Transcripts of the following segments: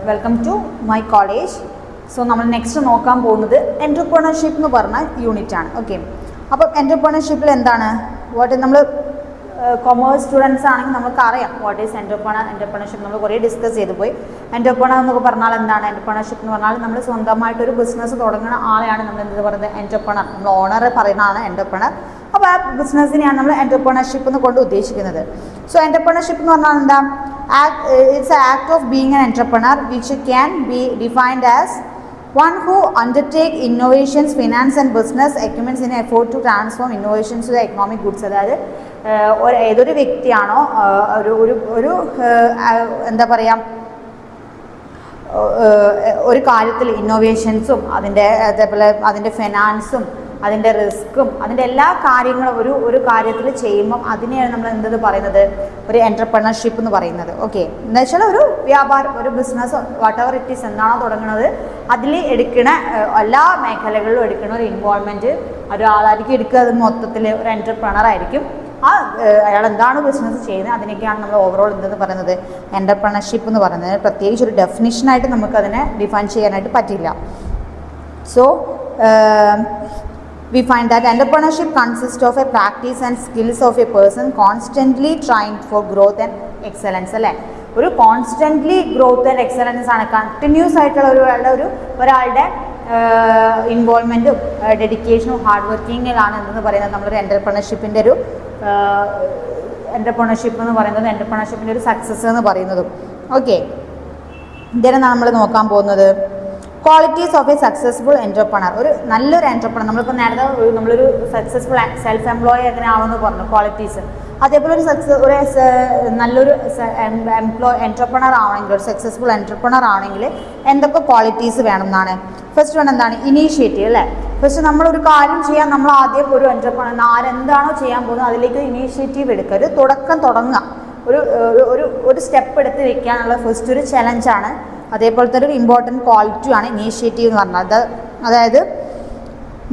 Welcome to my college. So നമ്മൾ next നോക്കാൻ പോകുന്നത് എൻ്റർപ്രണർഷിപ്പ് എന്ന് പറഞ്ഞ യൂണിറ്റ് ആണ്. ഓക്കെ, അപ്പോൾ എൻ്റർപ്രണർഷിപ്പിൽ എന്താണ് നമ്മൾ കൊമേഴ്സ് സ്റ്റുഡൻസ് ആണെങ്കിൽ നമുക്ക് അറിയാം വാട്ട് ഈസ് എൻ്റർപ്രണർഷിപ്പ്. നമ്മൾ കുറേ ഡിസ്കസ് ചെയ്ത് പോയി. എൻ്റർപ്രണർ എന്നൊക്കെ പറഞ്ഞാൽ എന്താണ്? എൻ്റർപ്രണർഷിപ്പ് എന്ന് പറഞ്ഞാൽ നമ്മൾ സ്വന്തമായിട്ടൊരു ബിസിനസ് തുടങ്ങുന്ന ആളെയാണ് നമ്മൾ എന്ത് പറയുന്നത്? എൻ്റർപ്രണർ. നമ്മൾ ഓണർ പറയുന്നതാണ് എൻ്റർപ്രണർ. അപ്പോൾ ആ ബിസിനസ്സിനെയാണ് നമ്മൾ എൻ്റർപ്രണർഷിപ്പ് എന്ന് കൊണ്ട് ഉദ്ദേശിക്കുന്നത്. സോ എൻ്റർപ്രണർഷിപ്പ് എന്ന് പറഞ്ഞാൽ എന്താ? It's A act of being N entrepreneur which can be defined as one who undertake innovations, finance and business acumen in effort to transform innovations to the economic goods. അതായത് ഏതൊരു വ്യക്തിയാണോ ഒരു എന്താ പറയുക, ഒരു കാര്യത്തിൽ ഇന്നോവേഷൻസും അതേപോലെ അതിൻ്റെ ഫിനാൻസും അതിൻ്റെ റിസ്ക്കും അതിൻ്റെ എല്ലാ കാര്യങ്ങളും ഒരു കാര്യത്തിൽ ചെയ്യുമ്പം അതിനെയാണ് നമ്മൾ എന്തെന്ന് പറയുന്നത്? ഒരു എൻ്റർപ്രണർഷിപ്പ് എന്ന് പറയുന്നത്. ഓക്കെ, എന്ന് വെച്ചാൽ ഒരു വ്യാപാരം, ഒരു business, what ever it is എന്താണോ തുടങ്ങുന്നത് അതിൽ എടുക്കുന്ന എല്ലാ മേഖലകളിലും എടുക്കുന്ന ഒരു ഇൻവോൾവ്മെൻറ്റ് ഒരാളായിരിക്കും എടുക്കുക. അത് മൊത്തത്തിൽ ഒരു എൻ്റർപ്രണർ ആയിരിക്കും. അയാൾ എന്താണ് ബിസിനസ് ചെയ്യുന്നത് അതിനൊക്കെയാണ് നമ്മൾ ഓവറോൾ എന്തെന്ന് പറയുന്നത്? എൻ്റർപ്രണർഷിപ്പ് എന്ന് പറയുന്നത്. പ്രത്യേകിച്ച് ഒരു ഡെഫിനിഷനായിട്ട് നമുക്കതിനെ ഡിഫൈൻ ചെയ്യാനായിട്ട് പറ്റില്ല. So we find that entrepreneurship consists of a practice and skills of a person constantly trying for growth and excellence. അല്ലേ, ഒരു കോൺസ്റ്റൻ്റ്ലി ഗ്രോത്ത് ആൻഡ് എക്സലൻസ് ആണ്. കണ്ടിന്യൂസ് ആയിട്ടുള്ള ഒരാളുടെ ഇൻവോൾവ്മെൻറ്റും ഡെഡിക്കേഷനും ഹാർഡ് വർക്കിങ്ങിലാണ് എന്തെന്ന് പറയുന്നത് നമ്മളൊരു എൻ്റർപ്രണർഷിപ്പിൻ്റെ ഒരു എൻ്റർപ്രണർഷിപ്പ് എന്ന് പറയുന്നത്, എൻ്റർപ്രണർഷിപ്പിൻ്റെ ഒരു സക്സസ് എന്ന് പറയുന്നതും. ഓക്കെ, ഇതിനാണ് നമ്മൾ നോക്കാൻ പോകുന്നത്. Qualities of A successful entrepreneur. ഒരു നല്ലൊരു എൻ്റർപ്രണർ, നമ്മളിപ്പോൾ നേരത്തെ നമ്മളൊരു സക്സസ്ഫുൾ സെൽഫ് എംപ്ലോയി എങ്ങനെ ആവുമെന്ന് പറഞ്ഞു, ക്വാളിറ്റീസ്. അതേപോലെ ഒരു നല്ലൊരു എൻ്റർപ്രണർ ആവണമെങ്കിൽ, ഒരു സക്സസ്ഫുൾ എൻ്റർപ്രണർ ആണെങ്കിൽ എന്തൊക്കെ ക്വാളിറ്റീസ് വേണം എന്നാണ്? ഫസ്റ്റ് വൺ എന്താണ്? ഇനീഷ്യേറ്റീവ്. അല്ലേ, ഫസ്റ്റ് നമ്മളൊരു കാര്യം ചെയ്യാൻ നമ്മൾ ആദ്യം ഒരു എൻ്റർപ്രണർ ആരെന്താണോ ചെയ്യാൻ പോകുന്നത് അതിലേക്ക് ഇനീഷ്യേറ്റീവ് എടുക്കുക. ഒരു തുടങ്ങുക, ഒരു സ്റ്റെപ്പ് എടുത്ത് വെക്കാനുള്ള ഫസ്റ്റ് ഒരു ചലഞ്ചാണ്. അതേപോലത്തെ ഒരു ഇമ്പോർട്ടൻറ്റ് ക്വാളിറ്റിയാണ് ഇനീഷ്യേറ്റീവ് എന്ന് പറഞ്ഞത്. അതായത്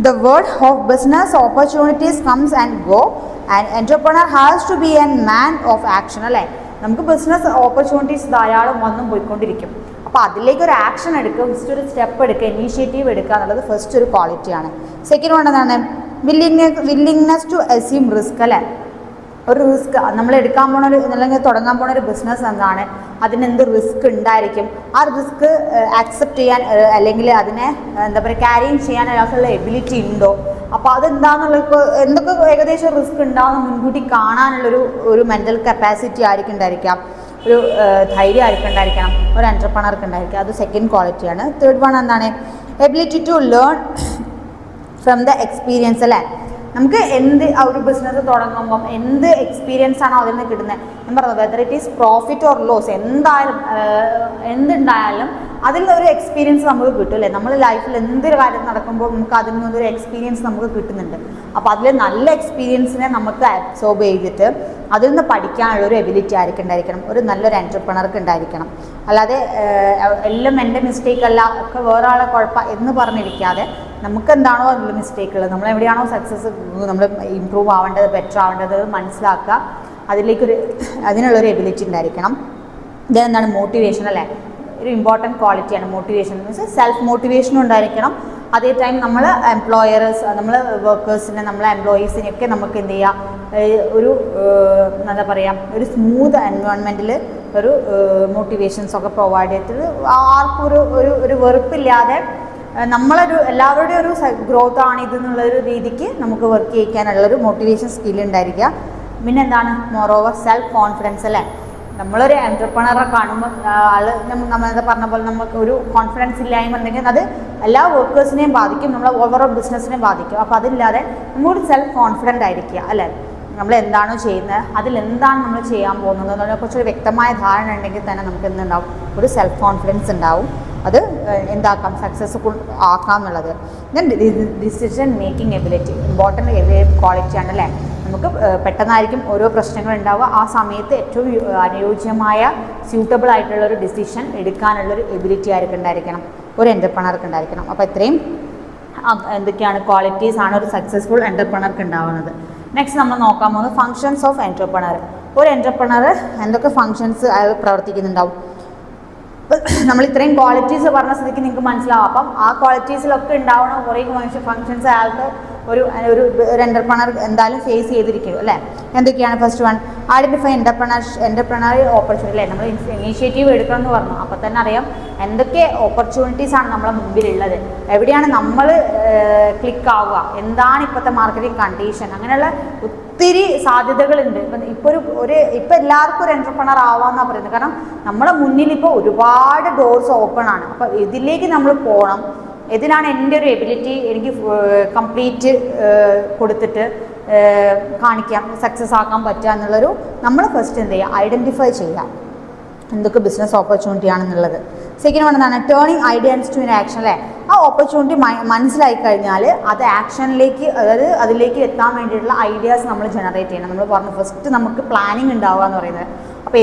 the word of business opportunities comes and go and entrepreneur has to be an man of action. അല്ലേ, നമുക്ക് ബിസിനസ് ഓപ്പർച്യൂണിറ്റീസ് ധാരാളം വന്നും പോയിക്കൊണ്ടിരിക്കും. അപ്പോൾ അതിലേക്ക് ഒരു ആക്ഷൻ എടുക്കുക, ഫസ്റ്റ് ഒരു സ്റ്റെപ്പ് എടുക്കുക, ഇനീഷ്യേറ്റീവ് എടുക്കുക എന്നുള്ളത് ഫസ്റ്റ് ഒരു ക്വാളിറ്റിയാണ്. സെക്കൻഡ് വൺ എന്താണ്? Willingness to assume risk. അല്ലേ, ഒരു റിസ്ക് നമ്മൾ എടുക്കാൻ പോണ അല്ലെങ്കിൽ തുടങ്ങാൻ പോണ ഒരു ബിസിനസ് എന്താണ്, അതിനെന്ത് റിസ്ക് ഉണ്ടായിരിക്കും, ആ റിസ്ക് ആക്സെപ്റ്റ് ചെയ്യാൻ അല്ലെങ്കിൽ അതിനെ എന്താ പറയുക ക്യാരി ചെയ്യാൻ അയാൾക്കുള്ള എബിലിറ്റി ഉണ്ടോ, അപ്പോൾ അതെന്താണെന്നുള്ള ഇപ്പോൾ എന്തൊക്കെ ഏകദേശം റിസ്ക് ഉണ്ടാകുന്ന മുൻകൂട്ടി കാണാനുള്ളൊരു മെൻ്റൽ കപ്പാസിറ്റി ആയിരിക്കും ഉണ്ടായിരിക്കാം, ഒരു ധൈര്യം ആയിരിക്കും ഉണ്ടായിരിക്കണം ഒരു എൻ്റർപ്രണർക്ക് ഉണ്ടായിരിക്കുക. അത് സെക്കൻഡ് ക്വാളിറ്റിയാണ്. തേർഡ് വൺ എന്താണ്? Ability to learn from the experience. അല്ലേ, നമുക്ക് ഒരു ബിസിനസ് തുടങ്ങുമ്പം എന്ത് എക്സ്പീരിയൻസ് ആണോ അതിൽ നിന്ന് കിട്ടുന്നത്, ഞാൻ പറഞ്ഞത് whether it is profit or loss, എന്തുണ്ടായാലും അതിൽ നിന്നൊരു എക്സ്പീരിയൻസ് നമുക്ക് കിട്ടും. അല്ലേ, നമ്മൾ ലൈഫിൽ എന്തൊരു കാര്യം നടക്കുമ്പോൾ നമുക്ക് അതിൽ നിന്നൊരു എക്സ്പീരിയൻസ് നമുക്ക് കിട്ടുന്നുണ്ട്. അപ്പോൾ അതിൽ നല്ല എക്സ്പീരിയൻസിനെ നമുക്ക് അബ്സോർബ് ചെയ്തിട്ട് അതിൽ നിന്ന് പഠിക്കാനുള്ളൊരു എബിലിറ്റി ആയിരിക്കും ഉണ്ടായിരിക്കണം, ഒരു നല്ലൊരു എൻ്റർപ്രണർക്ക് ഉണ്ടായിരിക്കണം. അല്ലാതെ എല്ലാം എൻ്റെ മിസ്റ്റേക്ക് അല്ല, ഒക്കെ വേറെ ആളെ കുഴപ്പം എന്ന് പറഞ്ഞിരിക്കാതെ നമുക്ക് എന്താണോ അതിൽ മിസ്റ്റേക്ക് ഉള്ളത്, നമ്മൾ എവിടെയാണോ സക്സസ് നമ്മൾ ഇമ്പ്രൂവ് ആവേണ്ടത്, ബെറ്റർ ആവേണ്ടത് മനസ്സിലാക്കുക, അതിനുള്ളൊരു എബിലിറ്റി ഉണ്ടായിരിക്കണം. ഇതെന്താണ്? മോട്ടിവേഷൻ. അല്ലേ, ഒരു ഇമ്പോർട്ടൻറ്റ് ക്വാളിറ്റിയാണ് മോട്ടിവേഷൻ. മീൻസ് സെൽഫ് മോട്ടിവേഷനും ഉണ്ടായിരിക്കണം. അതേ ടൈം നമ്മൾ നമ്മൾ വർക്കേഴ്സിനെ, നമ്മളെ എംപ്ലോയീസിനെയൊക്കെ നമുക്ക് എന്ത് ചെയ്യുക, ഒരു എന്താ പറയുക, ഒരു സ്മൂത്ത് എൻവയോൺമെൻറ്റിൽ ഒരു മോട്ടിവേഷൻസൊക്കെ പ്രൊവൈഡ് ചെയ്തിട്ട് ആർക്കും ഒരു വെറുപ്പില്ലാതെ എല്ലാവരുടെയും ഒരു ഗ്രോത്ത് ആണ് ഇതെന്നുള്ളൊരു രീതിക്ക് നമുക്ക് വർക്ക് ചെയ്യിക്കാനുള്ളൊരു മോട്ടിവേഷൻ സ്കിൽ ഉണ്ടായിരിക്കുക. പിന്നെ എന്താണ്? Moreover self confidence. അല്ലേ, നമ്മളൊരു എൻ്റർപ്രണറെ കാണുമ്പോൾ നമ്മളത് പറഞ്ഞ പോലെ നമുക്ക് ഒരു കോൺഫിഡൻസ് ഇല്ലായ്മ ഉണ്ടെങ്കിൽ അത് എല്ലാ വർക്കേഴ്സിനെയും ബാധിക്കും, നമ്മളെ ഓവറോൾ ബിസിനസ്സിനെയും ബാധിക്കും. അപ്പോൾ അതില്ലാതെ നമ്മളൊരു സെൽഫ് കോൺഫിഡൻ്റ് ആയിരിക്കുക. അല്ലേ, നമ്മൾ എന്താണോ ചെയ്യുന്നത് അതിലെന്താണ് നമ്മൾ ചെയ്യാൻ പോകുന്നത് അതിനെക്കുറിച്ചൊരു വ്യക്തമായ ധാരണ ഉണ്ടെങ്കിൽ തന്നെ നമുക്ക് എന്തുണ്ടാവും? ഒരു സെൽഫ് കോൺഫിഡൻസ് ഉണ്ടാവും. അത് എന്താക്കാം? സക്സസ്ഫുൾ ആക്കാം എന്നുള്ളത്. Then decision making ability important ക്വാളിറ്റിയാണ്. അല്ലേ, നമുക്ക് പെട്ടെന്നായിരിക്കും ഓരോ പ്രശ്നങ്ങൾ ഉണ്ടാവുക, ആ സമയത്ത് ഏറ്റവും അനുയോജ്യമായ സ്യൂട്ടബിൾ ആയിട്ടുള്ളൊരു ഡിസിഷൻ എടുക്കാനുള്ളൊരു എബിലിറ്റി ആയിരിക്കും ഉണ്ടായിരിക്കണം, ഒരു എൻ്റർപ്രണർക്ക് ഉണ്ടായിരിക്കണം. അപ്പോൾ ഇത്രയും എന്തൊക്കെയാണ് ക്വാളിറ്റീസ് ആണ് ഒരു സക്സസ്ഫുൾ എൻ്റർപ്രണർക്ക് ഉണ്ടാവുന്നത്. നെക്സ്റ്റ് നമ്മൾ നോക്കാൻ പോകുന്നത് ഫങ്ഷൻസ് ഓഫ് എൻ്റർപ്രണർ. ഒരു എൻ്റർപ്രണർ എന്തൊക്കെ ഫങ്ഷൻസ് അയാൾ പ്രവർത്തിക്കുന്നുണ്ടാവും? നമ്മൾ ഇത്രയും ക്വാളിറ്റീസ് പറഞ്ഞ സ്ഥിതിക്ക് നിങ്ങൾക്ക് മനസ്സിലാവും. അപ്പം ആ ക്വാളിറ്റീസിലൊക്കെ ഉണ്ടാവണ കുറേ ഫങ്ഷൻസ് അയാൾക്ക് ഒരു എൻ്റർപ്രണർ എന്തായാലും ഫേസ് ചെയ്തിരിക്കും അല്ലേ. എന്തൊക്കെയാണ്? First one, identify entrepreneurial opportunity അല്ലേ. നമ്മൾ ഇനീഷ്യേറ്റീവ് എടുക്കണം എന്ന് പറഞ്ഞു. അപ്പോൾ തന്നെ അറിയാം എന്തൊക്കെ ഓപ്പർച്യൂണിറ്റീസ് ആണ് നമ്മളെ മുമ്പിലുള്ളത്, എവിടെയാണ് നമ്മൾ ക്ലിക്ക് ആവുക, എന്താണ് ഇപ്പോഴത്തെ മാർക്കറ്റിംഗ് കണ്ടീഷൻ, അങ്ങനെയുള്ള ഒത്തിരി സാധ്യതകളുണ്ട്. ഇപ്പം എല്ലാവർക്കും ഒരു എൻ്റർപ്രണർ ആവാമെന്നാണ് പറയുന്നത്. കാരണം നമ്മുടെ മുന്നിൽ ഇപ്പോൾ ഒരുപാട് ഡോർസ് ഓപ്പൺ ആണ്. അപ്പോൾ ഇതിലേക്ക് നമ്മൾ പോകണം. ഇതിനാണ് എൻ്റെ ഒരു എബിലിറ്റി എനിക്ക് കംപ്ലീറ്റ് കൊടുത്തിട്ട് കാണിക്കാം, സക്സസ് ആക്കാൻ പറ്റുക എന്നുള്ളൊരു നമ്മൾ ഫസ്റ്റ് എന്ത് ചെയ്യുക, ഐഡൻറ്റിഫൈ ചെയ്യുക എന്തൊക്കെ ബിസിനസ് ഓപ്പർച്യൂണിറ്റി ആണെന്നുള്ളത്. സെക്കൻഡ് വൺ എന്താണ്? ടേണിങ് ഐഡിയാസ് ടു ഇൻ ആക്ഷൻ അല്ലേ. ആ ഓപ്പർച്യൂണിറ്റി മനസ്സിലായി കഴിഞ്ഞാൽ അത് ആക്ഷനിലേക്ക്, അതായത് അതിലേക്ക് എത്താൻ വേണ്ടിയിട്ടുള്ള ഐഡിയാസ് നമ്മൾ ജനറേറ്റ് ചെയ്യണം. നമ്മൾ പറഞ്ഞു ഫസ്റ്റ് നമുക്ക് പ്ലാനിങ് ഉണ്ടാവുക എന്ന് പറയുന്നത്. അപ്പോൾ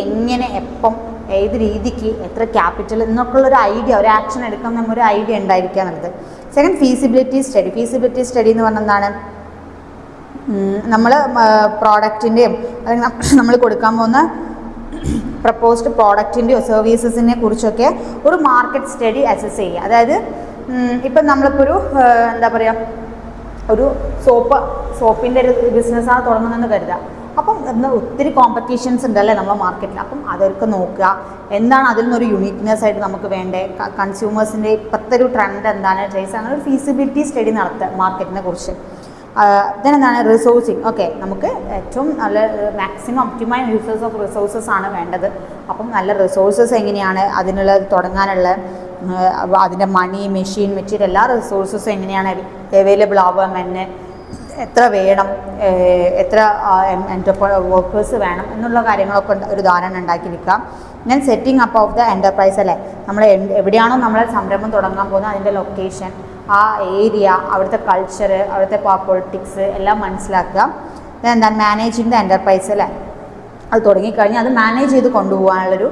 എങ്ങനെ, എപ്പം, ഏത് രീതിക്ക്, എത്ര ക്യാപിറ്റൽ എന്നൊക്കെയുള്ളൊരു ഐഡിയ, ഒരു ആക്ഷൻ എടുക്കാൻ നമ്മൊരു ഐഡിയ ഉണ്ടായിരിക്കുക എന്നുള്ളത്. Second, feasibility study. Feasibility study എന്ന് പറഞ്ഞാൽ എന്താണ്? നമ്മൾ പ്രോഡക്റ്റിൻ്റെയും അല്ലെങ്കിൽ നമ്മൾ കൊടുക്കാൻ പോകുന്ന പ്രപ്പോസ്ഡ് പ്രോഡക്റ്റിൻ്റെയോ സർവീസസിനെ കുറിച്ചൊക്കെ ഒരു മാർക്കറ്റ് സ്റ്റഡി അസസ് ചെയ്യുക. അതായത് ഇപ്പം നമ്മളിപ്പോൾ എന്താ പറയുക, ഒരു സോപ്പിൻ്റെ ഒരു ബിസിനസ്സാണ് തുടങ്ങുന്നതെന്ന് കരുതുക. അപ്പം ഒത്തിരി കോമ്പറ്റീഷൻസ് ഉണ്ടല്ലേ നമ്മുടെ മാർക്കറ്റിൽ. അപ്പം അതൊക്കെ നോക്കുക, എന്താണ് അതിൽ നിന്നൊരു യുണീക്നെസ് ആയിട്ട് നമുക്ക് വേണ്ടേ, കൺസ്യൂമേഴ്സിൻ്റെ ഇപ്പോഴത്തെ ഒരു ട്രെൻഡ് എന്താണ്, ട്രേസ് അങ്ങനെ ഒരു ഫീസിബിലിറ്റി സ്റ്റഡി നടത്തുക മാർക്കറ്റിനെ കുറിച്ച്. എന്താണ്? റിസോഴ്സിങ്. ഓക്കെ, നമുക്ക് ഏറ്റവും നല്ല maximum optimise users of resources ആണ് വേണ്ടത്. അപ്പം നല്ല റിസോഴ്സസ് എങ്ങനെയാണ്, അതിനുള്ള തുടങ്ങാനുള്ള അതിൻ്റെ മണി, മെഷീൻ, മെറ്റീരിയൽ എല്ലാ റിസോഴ്സസും എങ്ങനെയാണ് അവൈലബിൾ ആവുക, എത്ര വേണം, എത്ര വർക്കേഴ്സ് വേണം എന്നുള്ള കാര്യങ്ങളൊക്കെ ഒരു ധാരണ ഉണ്ടാക്കി വെക്കാം. ഞാൻ setting up of the enterprise അല്ലേ. നമ്മൾ എവിടെയാണോ നമ്മൾ സംരംഭം തുടങ്ങാൻ പോകുന്നത് അതിൻ്റെ ലൊക്കേഷൻ, ആ ഏരിയ, അവിടുത്തെ കൾച്ചർ, അവിടുത്തെ പൊളിറ്റിക്സ് എല്ലാം മനസ്സിലാക്കുക. എന്താണ്? മാനേജിങ് ദ എൻ്റർപ്രൈസ് അല്ലേ. അത് തുടങ്ങിക്കഴിഞ്ഞാൽ അത് മാനേജ് ചെയ്ത് കൊണ്ടുപോകാനുള്ളൊരു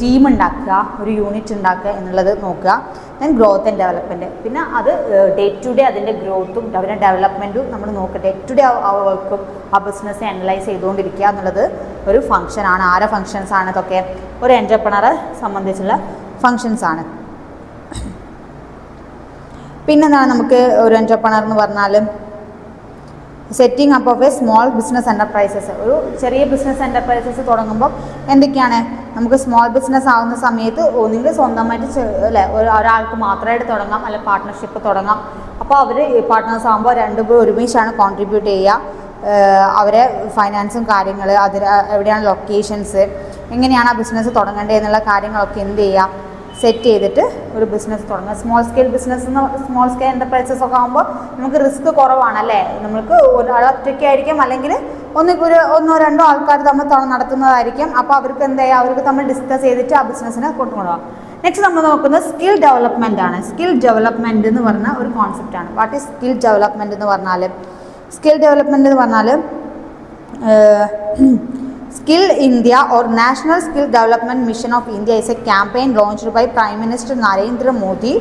ടീം ഉണ്ടാക്കുക, ഒരു യൂണിറ്റ് ഉണ്ടാക്കുക എന്നുള്ളത് നോക്കുക. Then growth and development. പിന്നെ അത് ഡേ ടു ഡേ അതിൻ്റെ ഗ്രോത്തും അതിൻ്റെ ഡെവലപ്മെൻറ്റും നമ്മൾ നോക്കുക. ഡേ ടു ഡേ ആ വർക്കും ആ ബിസിനസ് അനലൈസ് ചെയ്തുകൊണ്ടിരിക്കുക എന്നുള്ളത് ഒരു ഫംഗ്ഷനാണ്. ആരെ ഫങ്ഷൻസാണ് ഇതൊക്കെ? ഒരു എൻ്റർപ്രണറെ സംബന്ധിച്ചുള്ള ഫങ്ഷൻസാണ്. പിന്നെന്താണ് നമുക്ക് ഒരു എൻ്റർപ്രണർ എന്ന് പറഞ്ഞാൽ setting up of A small business enterprises. ഒരു ചെറിയ ബിസിനസ് എൻ്റർപ്രൈസസ് തുടങ്ങുമ്പോൾ എന്തൊക്കെയാണ് നമുക്ക് സ്മോൾ ബിസിനസ് ആവുന്ന സമയത്ത് ഒന്നുകിൽ സ്വന്തമായിട്ട് അല്ലേ ഒരാൾക്ക് മാത്രമായിട്ട് തുടങ്ങാം, അല്ല പാർട്ട്ണർഷിപ്പ് തുടങ്ങാം. അപ്പോൾ അവർ പാർട്ട്നേഴ്സ് ആകുമ്പോൾ രണ്ടുപേരും ഒരുമിച്ചാണ് കോൺട്രിബ്യൂട്ട് ചെയ്യുക. അവരെ ഫൈനാൻസും കാര്യങ്ങൾ, അതിൽ എവിടെയാണ് ലൊക്കേഷൻസ്, എങ്ങനെയാണ് ആ ബിസിനസ് തുടങ്ങേണ്ടത് എന്നുള്ള കാര്യങ്ങളൊക്കെ എന്ത് ചെയ്യുക, സെറ്റ് ചെയ്തിട്ട് ഒരു ബിസിനസ് തുടങ്ങുക. സ്മോൾ സ്കെയിൽ എൻ്റർപ്രൈസസ് ഒക്കെ ആകുമ്പോൾ നമുക്ക് റിസ്ക് കുറവാണല്ലേ. നമുക്ക് ഒറ്റയ്ക്കായിരിക്കും, അല്ലെങ്കിൽ ഒന്നോ രണ്ടോ ആൾക്കാർ തമ്മിൽ നടത്തുന്നതായിരിക്കും. അപ്പോൾ അവർക്ക് എന്താ ചെയ്യുക, അവർക്ക് തമ്മിൽ ഡിസ്കസ് ചെയ്തിട്ട് ആ ബിസിനസ്സിനെ കൊണ്ടുപോകാം. നെക്സ്റ്റ് നമ്മൾ നോക്കുന്നത് സ്കിൽ ഡെവലപ്മെൻ്റ് ആണ്. സ്കിൽ ഡെവലപ്മെൻറ്റ് എന്ന് പറഞ്ഞ ഒരു കോൺസെപ്റ്റാണ്. വാട്ട് ഈസ് സ്കിൽ ഡെവലപ്മെൻറ്റ് എന്ന് പറഞ്ഞാൽ? സ്കിൽ ഡെവലപ്മെൻറ്റ് എന്ന് പറഞ്ഞാൽ Skill India or National Skill Development Mission of India is a campaign launched by Prime Minister Narendra Modi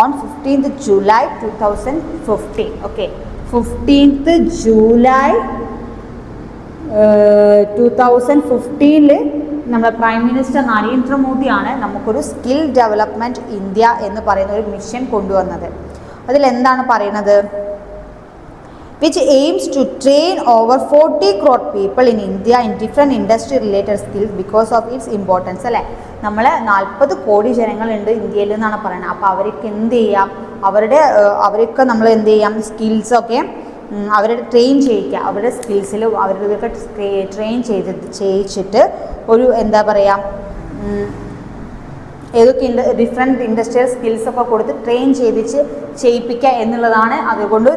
on 15th July 2015. Okay, 15th July 2015 നമ്മുടെ prime minister നരേന്ദ്രമോദിയാണ് നമുക്കൊരു skill development India എന്ന് പറയുന്ന ഒരു mission കൊണ്ടുവന്നത്. അതിലെന്താണ് പറയുന്നത്? which aims to train over 40 crore people in India in different industry related skills because of its importance അല്ലേ. നമ്മൾ 40 കോടി ജനങ്ങളുണ്ട് ഇന്ത്യയിൽ എന്നാണ് പറയുന്നത്. അപ്പോൾ അവർക്ക് എന്ത് ചെയ്യാം, അവരൊക്കെ നമ്മൾ എന്ത് ചെയ്യാം, സ്കിൽസൊക്കെ അവരുടെ ട്രെയിൻ ചെയ്യിക്കുക. അവരുടെ സ്കിൽസിൽ അവരുടെയൊക്കെ ട്രെയിൻ ചെയ്യിച്ചിട്ട് ഒരു എന്താ പറയുക, ഏതൊക്കെ ഡിഫറെൻറ്റ് ഇൻഡസ്ട്രിയൽ സ്കിൽസൊക്കെ കൊടുത്ത് ട്രെയിൻ ചെയ്യിപ്പിക്കുക എന്നുള്ളതാണ് അതുകൊണ്ട്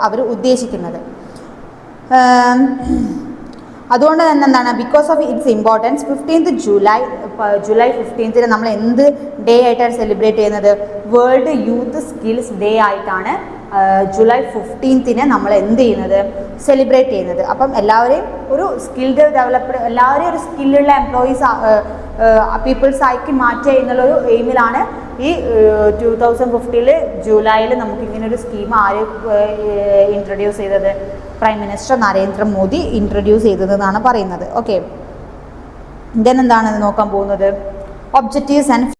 അവർ ഉദ്ദേശിക്കുന്നത്. അതുകൊണ്ട് തന്നെ എന്താണ്, because of its importance 15th July 15th നമ്മൾ എന്ത് ഡേ ആയിട്ടാണ് സെലിബ്രേറ്റ് ചെയ്യുന്നത്? വേൾഡ് യൂത്ത് സ്കിൽസ് ഡേ ആയിട്ടാണ് ജൂലൈ 15th നമ്മൾ എന്ത് ചെയ്യുന്നത്, സെലിബ്രേറ്റ് ചെയ്യുന്നത്. അപ്പം എല്ലാവരെയും ഒരു സ്കിൽഡ് ഡെവലപ്ഡ്, എല്ലാവരെയും ഒരു സ്കില്ലുള്ള എംപ്ലോയീസ് പീപ്പിൾസ് ആക്കി മാറ്റുക എന്നുള്ളൊരു എയിമിലാണ് ഈ 2015 ജൂലൈയിൽ നമുക്കിങ്ങനൊരു സ്കീം ആര് ഇൻട്രൊഡ്യൂസ് ചെയ്തത്? പ്രൈം മിനിസ്റ്റർ നരേന്ദ്രമോദി ഇൻട്രൊഡ്യൂസ് ചെയ്തതെന്നാണ് പറയുന്നത്. ഓക്കെ, ദെൻ എന്താണ് നോക്കാൻ പോകുന്നത്? Objectives and